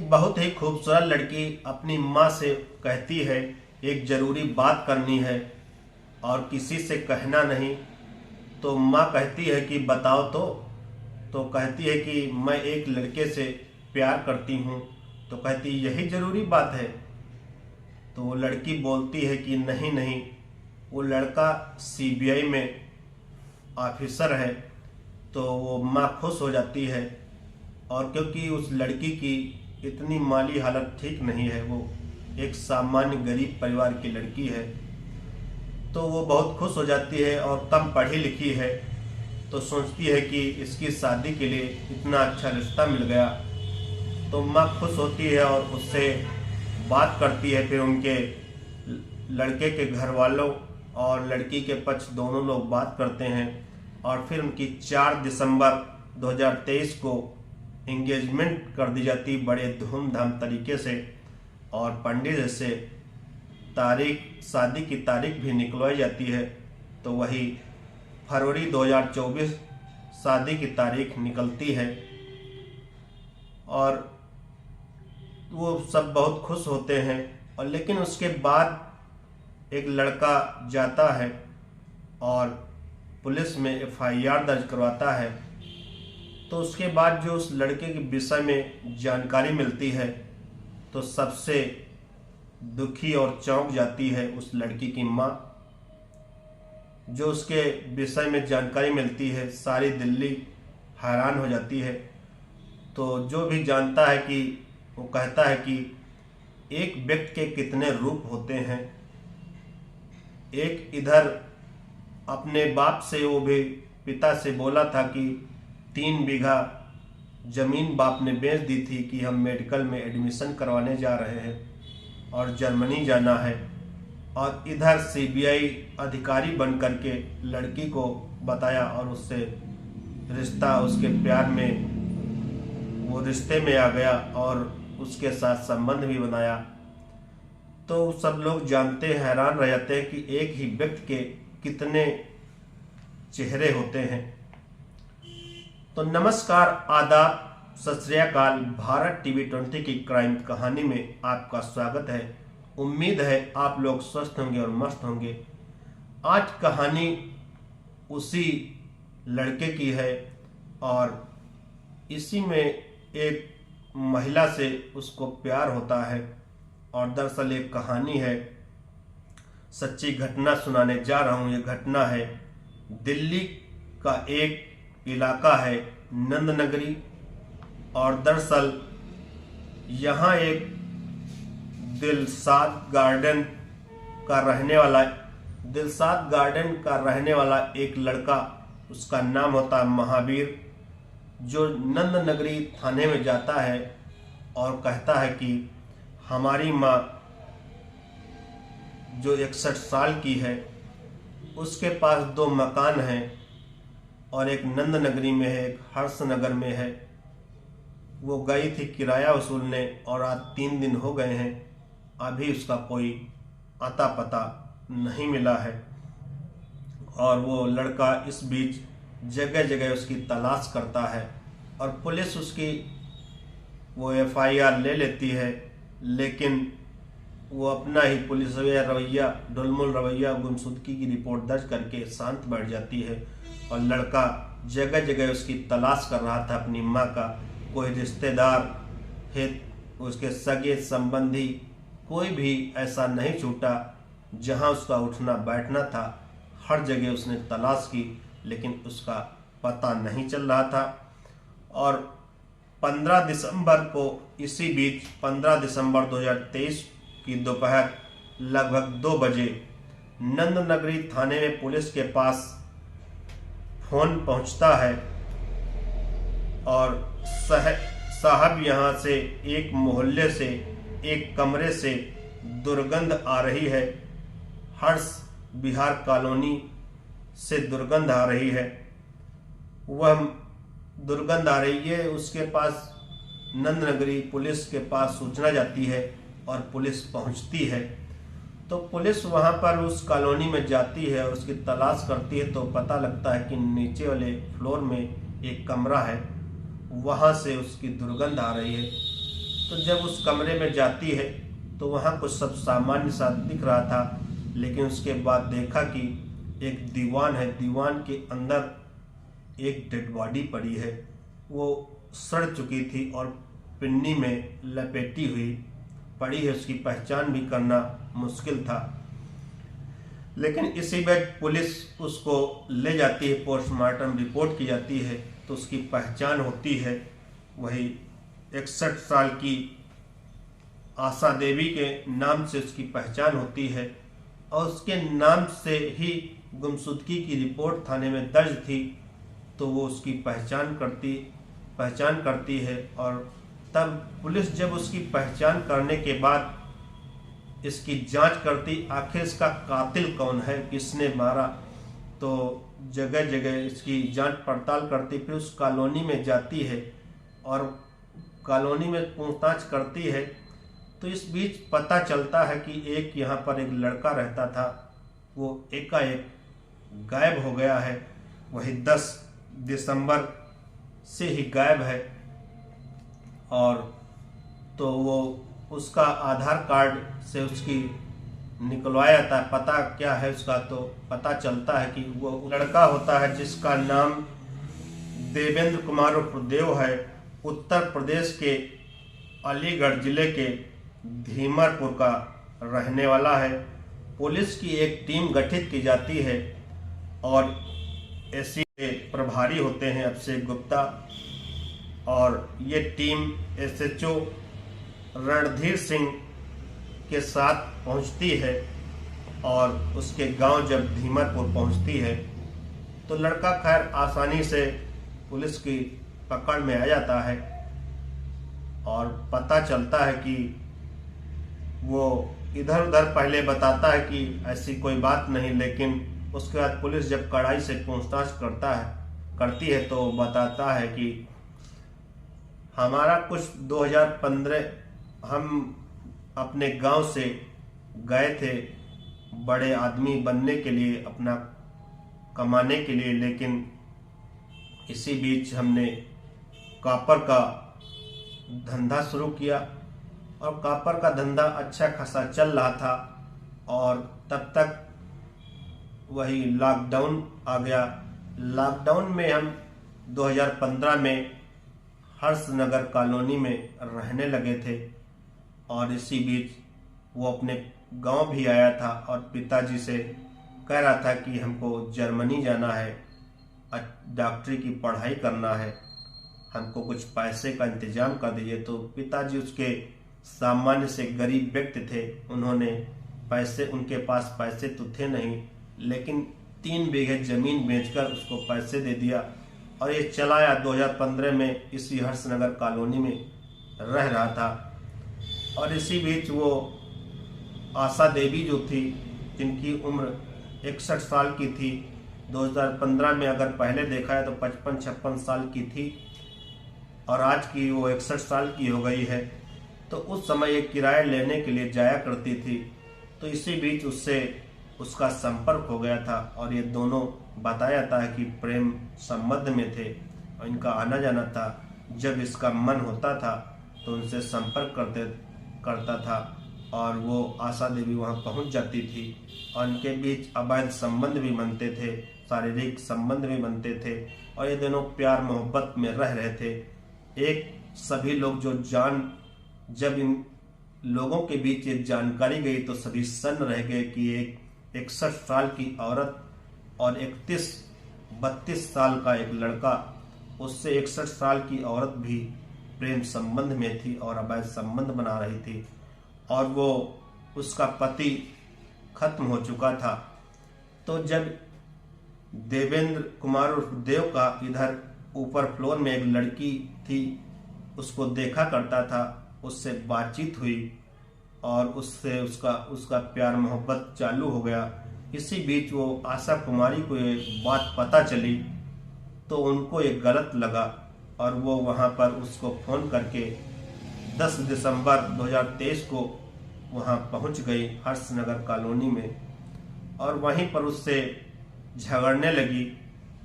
एक बहुत ही खूबसूरत लड़की अपनी माँ से कहती है एक ज़रूरी बात करनी है और किसी से कहना नहीं। तो माँ कहती है कि बताओ। तो कहती है कि मैं एक लड़के से प्यार करती हूँ। तो कहती यही ज़रूरी बात है। तो वो लड़की बोलती है कि नहीं नहीं, वो लड़का सीबीआई में ऑफिसर है। तो वो माँ खुश हो जाती है, और क्योंकि उस लड़की की इतनी माली हालत ठीक नहीं है, वो एक सामान्य गरीब परिवार की लड़की है, तो वो बहुत खुश हो जाती है और कम पढ़ी लिखी है। तो सोचती है कि इसकी शादी के लिए इतना अच्छा रिश्ता मिल गया। तो माँ खुश होती है और उससे बात करती है। फिर उनके लड़के के घर वालों और लड़की के पक्ष दोनों लोग बात करते हैं, और फिर उनकी 4 दिसंबर 2023 को एंगेजमेंट कर दी जाती बड़े धूमधाम तरीके से। और पंडित से शादी की तारीख भी निकलवाई जाती है। तो वही फरवरी 2024 शादी की तारीख निकलती है, और वो सब बहुत खुश होते हैं। और लेकिन उसके बाद एक लड़का जाता है और पुलिस में एफआईआर दर्ज करवाता है। तो उसके बाद जो उस लड़के के विषय में जानकारी मिलती है, तो सबसे दुखी और चौंक जाती है उस लड़की की माँ। जो उसके विषय में जानकारी मिलती है, सारी दिल्ली हैरान हो जाती है। तो जो भी जानता है कि वो कहता है कि एक व्यक्ति के कितने रूप होते हैं। एक इधर अपने बाप से, वो भी पिता से बोला था कि 3 बीघा जमीन बाप ने बेच दी थी कि हम मेडिकल में एडमिशन करवाने जा रहे हैं और जर्मनी जाना है। और इधर सीबीआई अधिकारी बन करके लड़की को बताया और उससे रिश्ता, उसके प्यार में, वो रिश्ते में आ गया और उसके साथ संबंध भी बनाया। तो सब लोग जानते हैं, हैरान रह जाते हैं कि एक ही व्यक्ति के कितने चेहरे होते हैं। तो नमस्कार, आदाब, सत श्री अकाल। भारत टीवी 20 की क्राइम कहानी में आपका स्वागत है। उम्मीद है आप लोग स्वस्थ होंगे और मस्त होंगे। आज कहानी उसी लड़के की है, और इसी में एक महिला से उसको प्यार होता है। और दरअसल एक कहानी है, सच्ची घटना सुनाने जा रहा हूँ। ये घटना है दिल्ली का एक इलाका है नंदनगरी। और दरअसल यहाँ एक दिलशाद गार्डन का रहने वाला एक लड़का, उसका नाम होता है महावीर, जो नंदनगरी थाने में जाता है और कहता है कि हमारी माँ जो 61 साल की है, उसके पास 2 मकान हैं, और एक नंदनगरी में है, एक हर्षनगर में है। वो गई थी किराया वसूलने और आज 3 दिन हो गए हैं, अभी उसका कोई अता पता नहीं मिला है। और वो लड़का इस बीच जगह जगह उसकी तलाश करता है, और पुलिस उसकी वो एफआईआर ले लेती है। लेकिन वो अपना ही पुलिस रवैया, ढुलमुल रवैया, गुमशुदगी की रिपोर्ट दर्ज करके शांत बैठ जाती है। और लड़का जगह जगह उसकी तलाश कर रहा था अपनी माँ का। कोई रिश्तेदार है, उसके सगे संबंधी, कोई भी ऐसा नहीं छूटा जहाँ उसका उठना बैठना था। हर जगह उसने तलाश की, लेकिन उसका पता नहीं चल रहा था। और 15 दिसंबर को, इसी बीच 15 दिसंबर 2023 की दोपहर लगभग 2 बजे नंदनगरी थाने में पुलिस के पास फोन पहुंचता है, और साहब यहाँ से एक मोहल्ले से, एक कमरे से दुर्गंध आ रही है। हर्ष बिहार कॉलोनी से दुर्गंध आ रही है। वह दुर्गंध आ रही है, उसके पास नंदनगरी पुलिस के पास सूचना जाती है और पुलिस पहुंचती है। तो पुलिस वहां पर उस कॉलोनी में जाती है और उसकी तलाश करती है। तो पता लगता है कि नीचे वाले फ्लोर में एक कमरा है, वहां से उसकी दुर्गंध आ रही है। तो जब उस कमरे में जाती है तो वहाँ कुछ सब सामान्य सा दिख रहा था, लेकिन उसके बाद देखा कि एक दीवान है, दीवान के अंदर एक डेड बॉडी पड़ी है। वो सड़ चुकी थी और पिन्नी में लपेटी हुई पड़ी है, उसकी पहचान भी करना मुश्किल था। लेकिन इसी बीच पुलिस उसको ले जाती है, पोस्टमार्टम रिपोर्ट की जाती है, तो उसकी पहचान होती है। वही 61 साल की आशा देवी के नाम से उसकी पहचान होती है और उसके नाम से ही गुमशुदगी की रिपोर्ट थाने में दर्ज थी। तो वो उसकी पहचान करती है और तब पुलिस जब उसकी पहचान करने के बाद इसकी जांच करती, आखिर इसका कातिल कौन है, किसने मारा, तो जगह जगह इसकी जांच पड़ताल करती। फिर उस कॉलोनी में जाती है और कॉलोनी में पूछताछ करती है। तो इस बीच पता चलता है कि एक यहाँ पर एक लड़का रहता था, वो एकाएक गायब हो गया है। वही 10 दिसंबर से ही गायब है। और तो वो उसका आधार कार्ड से उसकी निकलवाया था, पता क्या है उसका, तो पता चलता है कि वो लड़का होता है जिसका नाम देवेंद्र कुमार उर्फ देव है। उत्तर प्रदेश के अलीगढ़ जिले के धीमरपुर का रहने वाला है। पुलिस की एक टीम गठित की जाती है और ऐसी प्रभारी होते हैं अभिषेक गुप्ता, और ये टीम SHO रणधीर सिंह के साथ पहुंचती है और उसके गांव जब धीमरपुर पहुंचती है तो लड़का खैर आसानी से पुलिस की पकड़ में आ जाता है और पता चलता है कि वो इधर उधर पहले बताता है कि ऐसी कोई बात नहीं, लेकिन उसके बाद पुलिस जब कड़ाई से पूछताछ करती है तो बताता है कि हमारा कुछ 2015 हम अपने गांव से गए थे बड़े आदमी बनने के लिए, अपना कमाने के लिए, लेकिन इसी बीच हमने कॉपर का धंधा शुरू किया और कॉपर का धंधा अच्छा खासा चल रहा था। और तब तक वही लॉकडाउन आ गया। लॉकडाउन में हम 2015 में हर्षनगर कॉलोनी में रहने लगे थे और इसी बीच वो अपने गांव भी आया था और पिताजी से कह रहा था कि हमको जर्मनी जाना है, डॉक्टरी की पढ़ाई करना है, हमको कुछ पैसे का इंतजाम कर दीजिए। तो पिताजी उसके सामान्य से गरीब व्यक्ति थे, उन्होंने उनके पास पैसे तो थे नहीं, लेकिन 3 बीघे जमीन बेचकर उसको पैसे दे दिया और ये चलाया। 2015 में इसी हर्षनगर कॉलोनी में रह रहा था। और इसी बीच वो आशा देवी जो थी, जिनकी उम्र 61 साल की थी, 2015 में अगर पहले देखा है तो 55-56 साल की थी और आज की वो 61 साल की हो गई है। तो उस समय ये किराया लेने के लिए जाया करती थी। तो इसी बीच उससे उसका संपर्क हो गया था और ये दोनों बताया जाता है कि प्रेम संबंध में थे और इनका आना जाना था। जब इसका मन होता था तो उनसे संपर्क करता था और वो आशा देवी वहाँ पहुँच जाती थी और इनके बीच अवैध संबंध भी बनते थे, शारीरिक संबंध भी बनते थे और ये दोनों प्यार मोहब्बत में रह रहे थे। एक सभी लोग जब इन लोगों के बीच ये जानकारी गई तो सभी सन्न रह गए कि एक 61 साल की औरत और 32 साल का एक लड़का, उससे 61 साल की औरत भी प्रेम संबंध में थी और अवैध संबंध बना रही थी और वो उसका पति खत्म हो चुका था। तो जब देवेंद्र कुमार उर्फ देव का इधर ऊपर फ्लोर में एक लड़की थी, उसको देखा करता था, उससे बातचीत हुई और उससे उसका प्यार मोहब्बत चालू हो गया। इसी बीच वो आशा कुमारी को ये बात पता चली तो उनको ये गलत लगा और वो वहाँ पर उसको फ़ोन करके 10 दिसंबर 2023 को वहाँ पहुँच गई हर्षनगर कॉलोनी में और वहीं पर उससे झगड़ने लगी।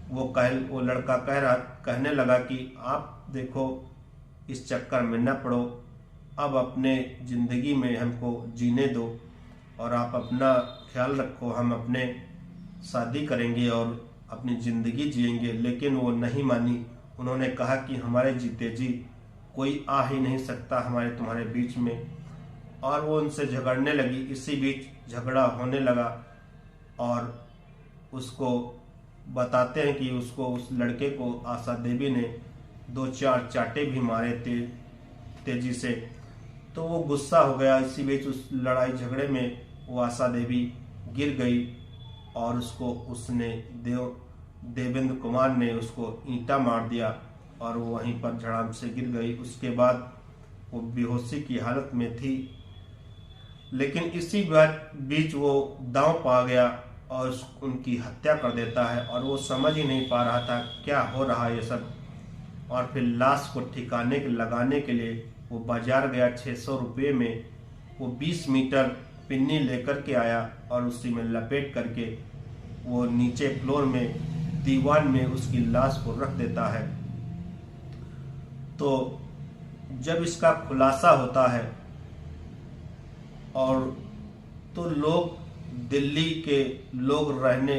वो लड़का कहने लगा कि आप देखो, इस चक्कर में न पड़ो, अब अपने ज़िंदगी में हमको जीने दो और आप अपना ख्याल रखो, हम अपने शादी करेंगे और अपनी ज़िंदगी जिएंगे। लेकिन वो नहीं मानी। उन्होंने कहा कि हमारे जीते जी कोई आ ही नहीं सकता हमारे तुम्हारे बीच में, और वो उनसे झगड़ने लगी। इसी बीच झगड़ा होने लगा और उसको बताते हैं कि उसको, उस लड़के को आशा देवी ने 2-4 चाटे भी मारे तेजी से। तो वो गुस्सा हो गया। इसी बीच उस लड़ाई झगड़े में वो आशा देवी गिर गई और उसको देवेंद्र कुमार ने उसको ईंटा मार दिया और वो वहीं पर झड़ाम से गिर गई। उसके बाद वो बेहोशी की हालत में थी। लेकिन इसी बीच वो दांव पा गया और उनकी हत्या कर देता है, और वो समझ ही नहीं पा रहा था क्या हो रहा है ये सब। और फिर लाश को ठिकाने लगाने के लिए वो बाजार गया। 600 रुपये में वो 20 मीटर पिन्नी लेकर के आया और उसी में लपेट करके वो नीचे फ्लोर में दीवार में उसकी लाश को रख देता है। तो जब इसका खुलासा होता है और तो लोग, दिल्ली के लोग, रहने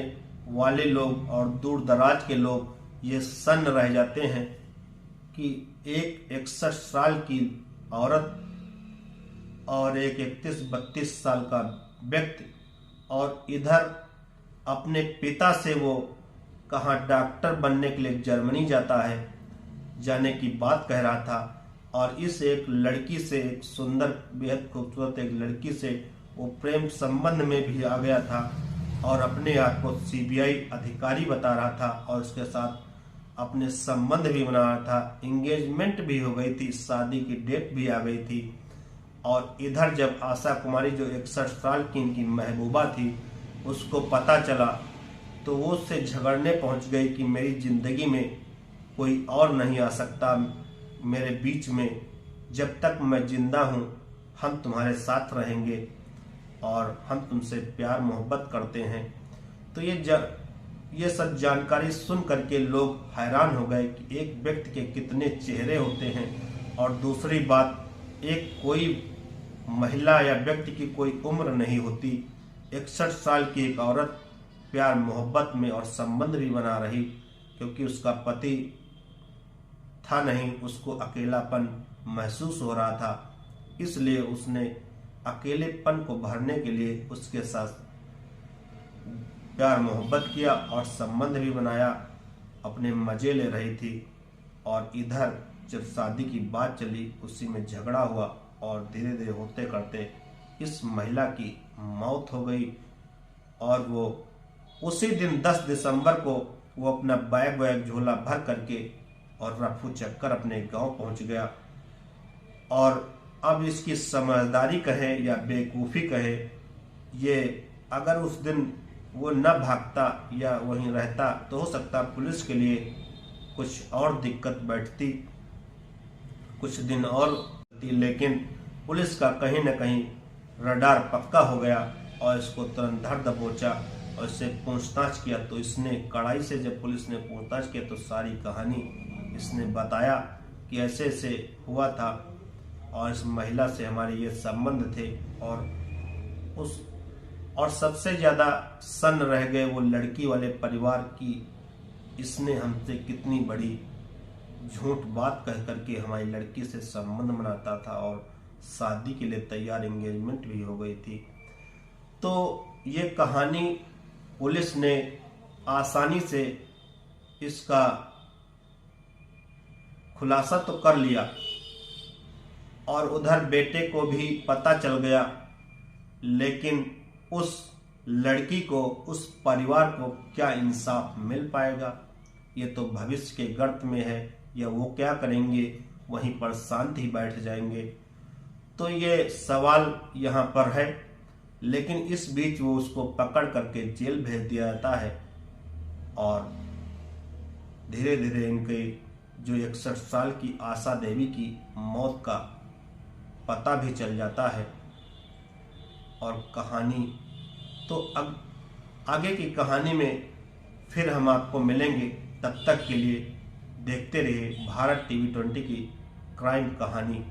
वाले लोग और दूर दराज के लोग ये सन्न रह जाते हैं कि एक 61 साल की औरत और एक 31-32 साल का व्यक्ति, और इधर अपने पिता से वो कहाँ डॉक्टर बनने के लिए जर्मनी जाने की बात कह रहा था, और इस एक लड़की से, एक सुंदर बेहद खूबसूरत एक लड़की से वो प्रेम संबंध में भी आ गया था और अपने आप को सीबीआई अधिकारी बता रहा था और उसके साथ अपने संबंध भी बना रहा था। एंगेजमेंट भी हो गई थी, शादी की डेट भी आ गई थी। और इधर जब आशा कुमारी, जो 61 साल की इनकी महबूबा थी, उसको पता चला तो वो उससे झगड़ने पहुंच गई कि मेरी ज़िंदगी में कोई और नहीं आ सकता मेरे बीच में, जब तक मैं जिंदा हूँ हम तुम्हारे साथ रहेंगे और हम तुमसे प्यार मोहब्बत करते हैं। तो ये सब जानकारी सुन करके लोग हैरान हो गए कि एक व्यक्ति के कितने चेहरे होते हैं। और दूसरी बात, एक कोई महिला या व्यक्ति की कोई उम्र नहीं होती। 61 साल की एक औरत प्यार मोहब्बत में और संबंध भी बना रही, क्योंकि उसका पति था नहीं, उसको अकेलापन महसूस हो रहा था, इसलिए उसने अकेलेपन को भरने के लिए उसके साथ प्यार मोहब्बत किया और संबंध भी बनाया, अपने मजे ले रही थी। और इधर जब शादी की बात चली, उसी में झगड़ा हुआ और धीरे धीरे होते करते इस महिला की मौत हो गई। और वो उसी दिन 10 दिसंबर को वो अपना बैग झोला भर करके और रफू चक्कर अपने गांव पहुंच गया। और अब इसकी समझदारी कहे या बेवकूफ़ी कहे, ये अगर उस दिन वो न भागता या वहीं रहता तो हो सकता पुलिस के लिए कुछ और दिक्कत बैठती, कुछ दिन और, लेकिन पुलिस का कहीं न कहीं रडार पक्का हो गया और इसको तुरंत धर दबोचा और इससे पूछताछ किया। तो इसने कड़ाई से, जब पुलिस ने पूछताछ किया तो सारी कहानी इसने बताया कि ऐसे ऐसे हुआ था और इस महिला से हमारे ये संबंध थे। और सबसे ज़्यादा सन्न रह गए वो लड़की वाले परिवार की, इसने हमसे कितनी बड़ी झूठ बात कह करके हमारी लड़की से संबंध बनाता था और शादी के लिए तैयार, एंगेजमेंट भी हो गई थी। तो ये कहानी पुलिस ने आसानी से इसका खुलासा तो कर लिया और उधर बेटे को भी पता चल गया, लेकिन उस लड़की को, उस परिवार को क्या इंसाफ मिल पाएगा, ये तो भविष्य के गर्त में है। या वो क्या करेंगे, वहीं पर शांत ही बैठ जाएंगे। तो ये सवाल यहाँ पर है। लेकिन इस बीच वो उसको पकड़ करके जेल भेज दिया जाता है और धीरे धीरे इनके जो 61 साल की आशा देवी की मौत का पता भी चल जाता है। और कहानी तो अब आगे की कहानी में फिर हम आपको मिलेंगे। तब तक के लिए देखते रहिए भारत टीवी 20 की क्राइम कहानी।